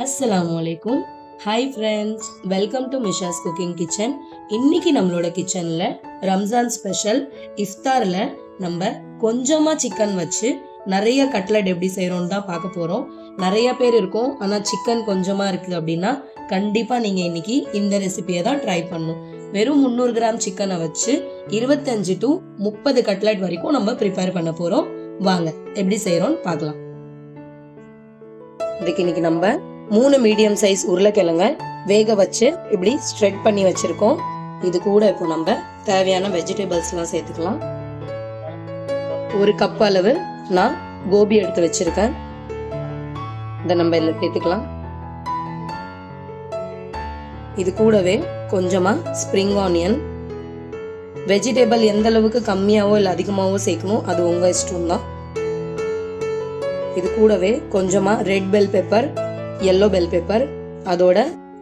அஸ்ஸலாமு அலைக்கும். Hi friends, welcome to Misha's cooking kitchen. இன்னைக்கு நம்மளோட கிச்சனில் ரம்ஜான் ஸ்பெஷல் இஃப்தாரில் நம்ம கொஞ்சமாக சிக்கன் வச்சு நிறைய கட்லட் எப்படி செய்கிறோன்னு தான் பார்க்க போகிறோம். நிறைய பேர் இருக்கும், ஆனால் சிக்கன் கொஞ்சமாக இருக்குது அப்படின்னா கண்டிப்பாக நீங்கள் இன்னைக்கு இந்த ரெசிபியை தான் ட்ரை பண்ணணும். வெறும் 300 கிராம் சிக்கனை வச்சு 25 to 30 கட்லட் வரைக்கும் நம்ம ப்ரிப்பேர் பண்ண போகிறோம். வாங்க எப்படி செய்கிறோன்னு பார்க்கலாம். இதுக்கு இன்னைக்கு நம்ம 3 மீடியம் சைஸ் உருளைக்கிழங்க வேக வச்சு இப்படி ஸ்ட்ரெட் பண்ணி வச்சிருக்கோம். இது கூட இப்போ நம்ம தேவையான வெஜிடபிள்ஸ்லாம் சேர்த்துக்கலாம். 1 கப் அளவு நான் கோபி எடுத்து வச்சிருக்கேன். இதை நம்ம இதில் சேர்த்துக்கலாம். இது கூடவே கொஞ்சமா ஸ்ப்ரிங் ஆனியன். வெஜிடபிள் எந்த அளவுக்கு கம்மியாவோ இல்லை அதிகமாகவோ சேர்க்கணும், அது உங்க இஷ்டம் தான். இது கூடவே கொஞ்சமா red bell pepper, yellow bell pepper, அதோட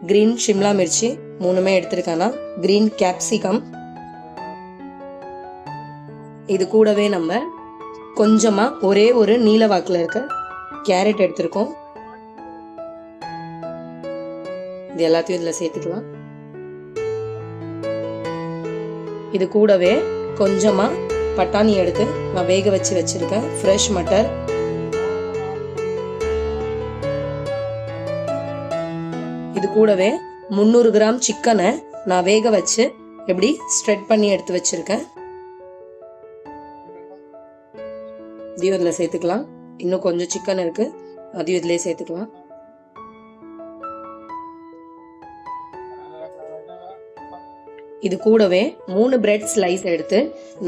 கிரீன் ஷிம்லா மிர்ச்சி 3மே எடுத்திருக்கேன்னா, கிரீன் கேப்சிகம். இது கூடவே நம்ம கொஞ்சமா ஒரே ஒரு நீல வாக்குல இருக்க கேரட் எடுத்திருக்கோம். இது எல்லாத்தையும் இதுல சேர்த்துக்கலாம். இது கூடவே கொஞ்சமா பட்டாணி எடுத்து நான் வேக வச்சு வச்சிருக்கேன், ஃப்ரெஷ் மட்டர். இது கூடவே 300 கிராம் சிக்கனை நான் வேக வச்சு எப்படி ஸ்ட்ரெட் பண்ணி எடுத்து வச்சிருக்கேன். இதையும் இதில் சேர்த்துக்கலாம். இன்னும் கொஞ்சம் சிக்கன் இருக்கு, அதையும் இதிலே சேர்த்துக்கலாம். இது கூடவே 3 பிரெட் ஸ்லைஸ் எடுத்து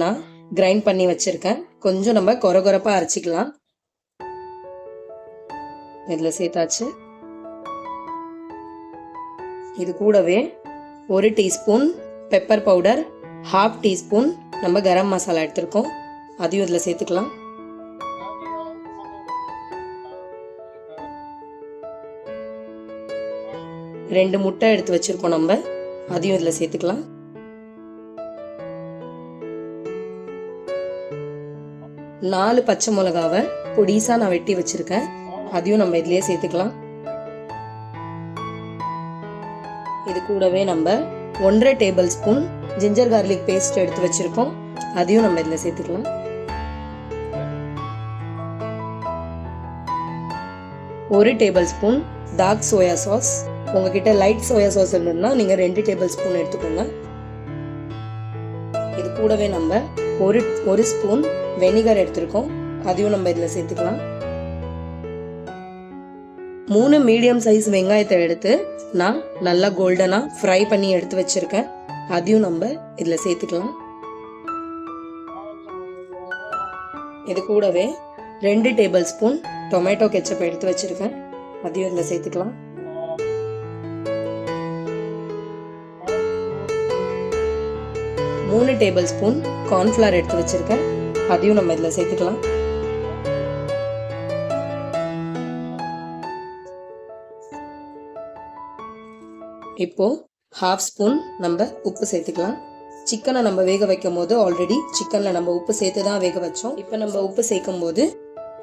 நான் கிரைண்ட் பண்ணி வச்சிருக்கேன். கொஞ்சம் நம்ம கொரகொரப்பா அரைச்சிக்கலாம். இதில் சேர்த்தாச்சு. இது கூடவே 1 டீஸ்பூன் பெப்பர் பவுடர், 1/2 டீஸ்பூன் நம்ம கரம் மசாலா எடுத்திருக்கோம், அதையும் இதில் சேர்த்துக்கலாம். ரெண்டு முட்டை எடுத்து வச்சிருக்கோம் நம்ம, அதையும் இதில் சேர்த்துக்கலாம். நாலு பச்சை மிளகாவை பொடிசா நான் வெட்டி வச்சிருக்கேன், அதையும் நம்ம இதுலயே சேர்த்துக்கலாம். இது கூடவே நம்ம 1.5 tablespoon ginger garlic paste எடுத்து வச்சிருக்கோம், அதையும் நம்ம இதுல சேர்த்துக்கலாம். ஒரு tablespoon dark soya sauce. உங்ககிட்ட லைட் சோயா சாஸ் இருந்ததுன்னா நீங்க 2 டேபிள் ஸ்பூன் எடுத்துக்கோங்க. இது கூடவே நம்ம ஒரு ஸ்பூன் வெனிகர் எடுத்திருக்கோம், அதையும் நம்ம இதுல சேர்த்துக்கலாம். 3 மீடியம் சைஸ் வெங்காயத்தை எடுத்து நான் நல்லா கோல்டனா ஃப்ரை பண்ணி எடுத்து வச்சிருக்கேன், அதையும் நம்ம இதுல சேர்த்துக்கலாம். இது கூடவே 2 டேபிள் ஸ்பூன் டொமேட்டோ கெச்சப் எடுத்து வச்சிருக்கேன், அதையும் இதுல சேர்த்துக்கலாம். மூணு டேபிள் ஸ்பூன் கார்ன்ஃபிளவர் எடுத்து வச்சிருக்கேன், அதையும் நம்ம இதுல சேர்த்துக்கலாம். இப்போ 1/2 ஸ்பூன் நம்ம உப்பு சேர்த்துக்கலாம். சிக்கனை நம்ம வேக வைக்கும் போது ஆல்ரெடி சிக்கன்ல நம்ம உப்பு சேர்த்து தான் வேக வச்சோம். இப்போ நம்ம உப்பு சேர்க்கும் போது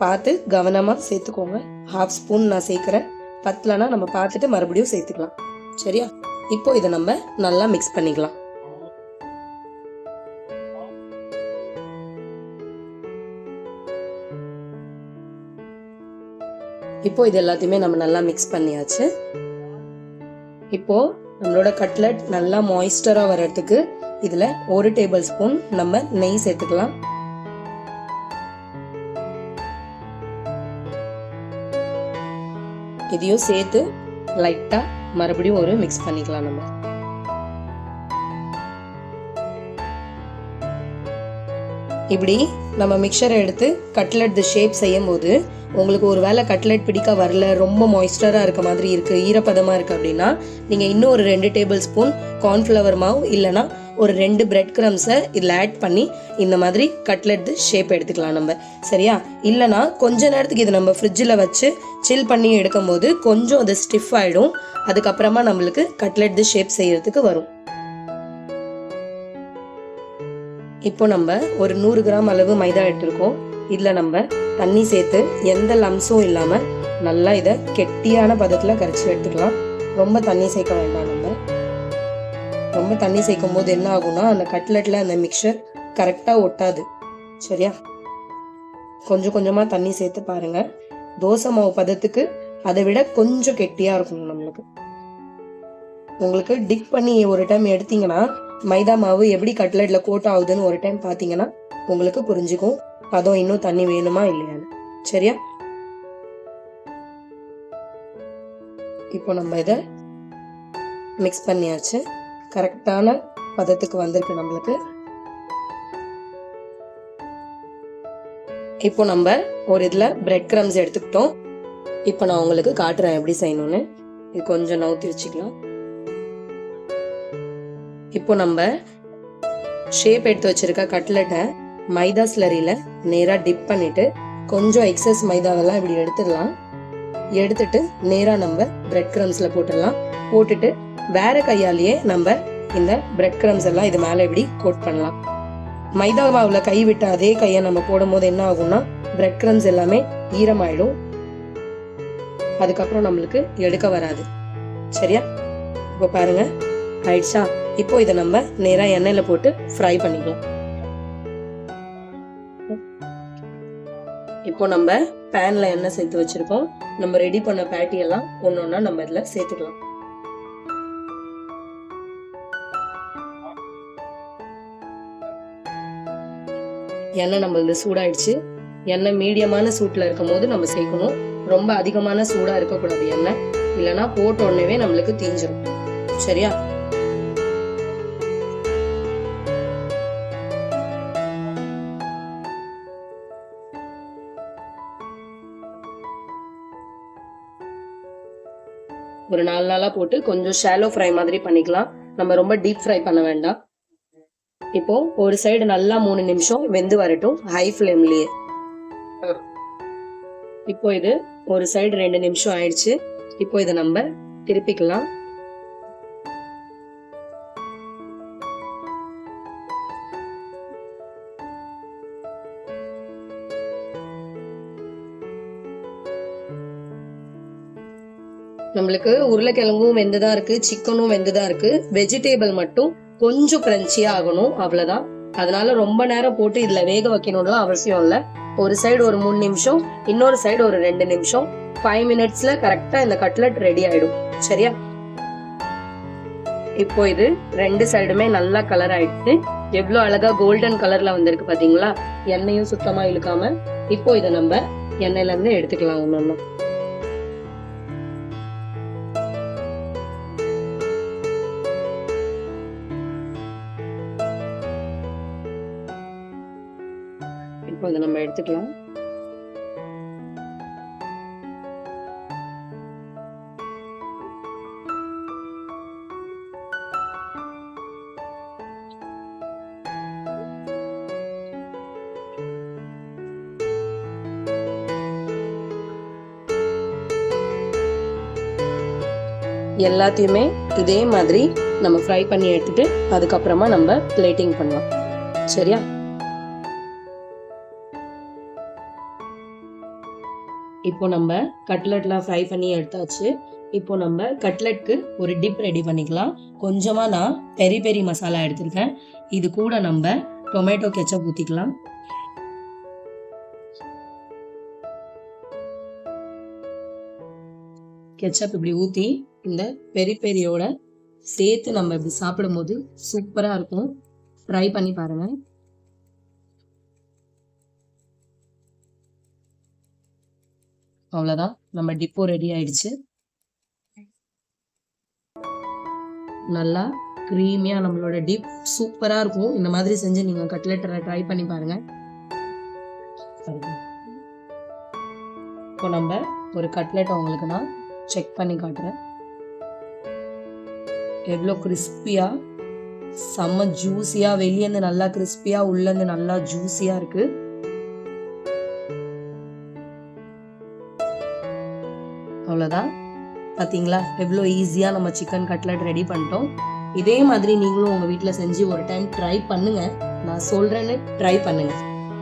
பார்த்து கவனமா சேர்த்துக்கோங்க. 1/2 ஸ்பூன் நான் சேர்க்கிறேன், பத்தலனா நம்ம பார்த்துட்டு மறுபடியும் சேர்த்துக்கலாம். சரியா? இப்போ இதை நம்ம நல்லா மிக்ஸ் பண்ணிக்கலாம். இப்போ இது எல்லாத்தையுமே நம்ம நல்லா மிக்ஸ் பண்ணியாச்சு. இப்போ நம்மளோட கட்லட் நல்லா மாய்ஸ்டரா வர்றதுக்கு இதுல 1 டேபிள் ஸ்பூன் நம்ம நெய் சேர்த்துக்கலாம். இதையும் சேர்த்து லைட்டா மறுபடியும் ஒரு மிக்ஸ் பண்ணிக்கலாம். நம்ம இப்படி நம்ம மிக்சரை எடுத்து கட்லட் ஷேப் செய்யும் போது உங்களுக்கு ஒரு வேளை கட்லெட் பிடிக்க வரல, ரொம்ப மாய்ஸ்டரா இருக்க மாதிரி இருக்கு, ஈரப்பதமா இருக்கு அப்படின்னா நீங்க இன்னும் ஒரு 2 டேபிள் ஸ்பூன் கார்ன்ஃபிளவர் மாவு இல்லைன்னா ஒரு 2 பிரெட் கிரம்ஸை இதில் ஆட் பண்ணி இந்த மாதிரி கட்லெட் ஷேப் எடுத்துக்கலாம் நம்ம. சரியா? இல்லைனா கொஞ்ச நேரத்துக்கு இது நம்ம ஃப்ரிட்ஜில் வச்சு சில் பண்ணி எடுக்கும் போது கொஞ்சம் அது ஸ்டிஃப் ஆயிடும். அதுக்கப்புறமா நம்மளுக்கு கட்லெட் ஷேப் செய்யறதுக்கு வரும். இப்போ நம்ம ஒரு 100 கிராம் அளவு மைதா எடுத்திருக்கோம். இதில் நம்ம தண்ணி சேர்த்து எந்த லம்ஸும் இல்லாமல் நல்லா இதை கெட்டியான பதத்தில் கரைச்சி எடுத்துக்கலாம். ரொம்ப தண்ணி சேர்க்க வேண்டாம். நம்ம ரொம்ப தண்ணி சேர்க்கும் போது என்ன ஆகும்னா அந்த கட்லெட்டில் அந்த மிக்சர் கரெக்டாக ஒட்டாது. சரியா? கொஞ்சம் கொஞ்சமாக தண்ணி சேர்த்து பாருங்கள். தோசை மாவு பதத்துக்கு அதை விட கொஞ்சம் கெட்டியாக இருக்கணும் நம்மளுக்கு. உங்களுக்கு டிப் பண்ணி ஒரு டைம் எடுத்தீங்கன்னா மைதா மாவு எப்படி கட்லெட்டில் கோட் ஆகுதுன்னு ஒரு டைம் பார்த்தீங்கன்னா உங்களுக்கு புரிஞ்சுக்கும் பதம் இன்னும் தண்ணி வேணுமா இல்லையான்னு. சரியா? இப்போ நம்ம இதை மிக்ஸ் பண்ணியாச்சு. கரெக்டான பதத்துக்கு வந்திருக்கு நம்மளுக்கு. இப்போ நம்ம ஒரு இதில் பிரெட் கிரம்ஸ் எடுத்துக்கிட்டோம். இப்போ நான் உங்களுக்கு காட்டுறேன் எப்படி செய்யணும்னு. இது கொஞ்சம் நவுத்தி வச்சுக்கலாம். இப்போ நம்ம ஷேப் எடுத்து வச்சிருக்க கட்லெட்டை மைதா ஸ்லரியில நேராக டிப் பண்ணிட்டு கொஞ்சம் எக்ஸஸ் மைதாவெல்லாம் இப்படி எடுத்துடலாம். எடுத்துட்டு நேராக நம்ம பிரெட் கிரம்ஸில் போட்டுடலாம். போட்டுட்டு வேற கையாலேயே நம்ம இந்த பிரெட் கிரம்ஸ் எல்லாம் இது மேலே இப்படி கோட் பண்ணலாம். மைதா மாவில் கை விட்ட அதே கையை நம்ம போடும் போது என்ன ஆகும்னா பிரெட் கிரம்ஸ் எல்லாமே ஈரமாயிடும். அதுக்கப்புறம் நம்மளுக்கு எடுக்க வராது. சரியா? இப்போ பாருங்க ஆயிடுச்சா? இப்போ இதை நம்ம நேராக எண்ணெயில் போட்டு ஃப்ரை பண்ணிக்கலாம். இப்போ நம்ம பேன்ல எண்ணெய் சேர்த்து வச்சிருக்கோம். நம்ம ரெடி பண்ண பேட்டி எல்லாம் ஒன்னொன்னா நம்ம இதுல சேர்த்துக்கலாம். எண்ணெய் நம்மளது சூடாயிடுச்சு. எண்ணெய் மீடியமான சூட்ல இருக்கும் போது நம்ம சேர்க்கணும். ரொம்ப அதிகமான சூடா இருக்கக்கூடாது எண்ணெய், இல்லைன்னா போட்ட உடனே நம்மளுக்கு தீஞ்சிடும். சரியா? ஒரு 4 நாளா போட்டு கொஞ்சம் ஷாலோ ஃப்ரை மாதிரி பண்ணிக்கலாம். நம்ம ரொம்ப டீப் ஃப்ரை பண்ண வேண்டாம். இப்போ ஒரு சைடு நல்லா 3 நிமிஷம் வெந்து வரட்டும் ஹை ஃப்ளேம்லயே. இப்போ இது ஒரு சைடு 2 நிமிஷம் ஆயிடுச்சு. இப்போ இதை நம்ம திருப்பிக்கலாம். நம்மளுக்கு உருளைக்கிழங்கும் வெந்துதான் இருக்கு, சிக்கனும் வெந்துதான் இருக்கு. வெஜிடேபிள் மட்டும் கொஞ்சம் கிரன்ச்சியா ஆகணும், அவ்வளவுதான். அதனால ரொம்ப நேரம் போட்டு இதுல வேக வைக்கணும்லாம் அவசியம் இல்லை. ஒரு சைடு ஒரு 3 நிமிஷம், இன்னொரு சைடு ஒரு 2 நிமிஷம், 5 மினிட்ஸ்ல கரெக்டா இந்த கட்லெட் ரெடி ஆயிடும். சரியா? இப்போ இது 2 சைடுமே நல்லா கலர் ஆயிடுச்சு. எவ்வளவு அழகா கோல்டன் கலர்ல வந்திருக்கு பாத்தீங்களா? எண்ணெயும் சுத்தமா இழுக்காம. இப்போ இதை நம்ம எண்ணெயில இருந்து எடுத்துக்கலாம் ஒன்னொன்னு. இப்போ இதை நம்ம எடுத்துக்கலாம். எல்லாத்தையுமே இதே மாதிரி நம்ம ஃப்ரை பண்ணி எடுத்துட்டு அதுக்கப்புறமா நம்ம பிளேட்டிங் பண்ணலாம். சரியா? இப்போ நம்ம கட்லெட்லாம் ஃப்ரை பண்ணி எடுத்தாச்சு. இப்போ நம்ம கட்லெட்க்கு ஒரு டிப் ரெடி பண்ணிக்கலாம். கொஞ்சமா நான் பெரி பெரி மசாலா எடுத்திருக்கேன். இது கூட நம்ம டொமேட்டோ கெச்சப் ஊத்திக்கலாம். கெச்சப் இப்படி ஊத்தி இந்த பெரி பெரியோட சேர்த்து நம்ம இப்படி சாப்பிடும் போது சூப்பரா இருக்கும். ட்ரை பண்ணி பாருங்க. அவ்வளோதான், நம்ம டிப்போ ரெடி ஆயிடுச்சு. நல்லா க்ரீமியாக நம்மளோட டிப் சூப்பராக இருக்கும். இந்த மாதிரி செஞ்சு நீங்கள் கட்லெட்டை ட்ரை பண்ணி பாருங்க. இப்போ நம்ம ஒரு கட்லெட்டை உங்களுக்கு நான் செக் பண்ணி காட்டுறேன். எவ்வளோ கிறிஸ்பியாக, செம்ம ஜூஸியாக, வெளியேருந்து நல்லா கிறிஸ்பியாக, உள்ளேருந்து நல்லா ஜூஸியாக இருக்கு. அவ்வளோதான், பார்த்தீங்களா? எவ்வளோ ஈஸியாக நம்ம சிக்கன் கட்லெட் ரெடி பண்ணிட்டோம். இதே மாதிரி நீங்களும் உங்கள் வீட்டில் செஞ்சு ஒரு டைம் ட்ரை பண்ணுங்க. நான் சொல்கிறேன்னு ட்ரை பண்ணுங்க.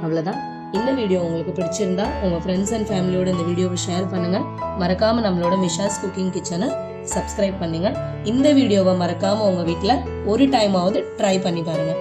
அவ்வளோதான். இந்த வீடியோ உங்களுக்கு பிடிச்சிருந்தா உங்கள் ஃப்ரெண்ட்ஸ் அண்ட் ஃபேமிலியோட இந்த வீடியோவை ஷேர் பண்ணுங்கள். மறக்காமல் நம்மளோட மிஷாஸ் குக்கிங் கிச்சனை சப்ஸ்கிரைப் பண்ணுங்கள். இந்த வீடியோவை மறக்காமல் உங்கள் வீட்டில் ஒரு டைமாவது ட்ரை பண்ணி பாருங்கள்.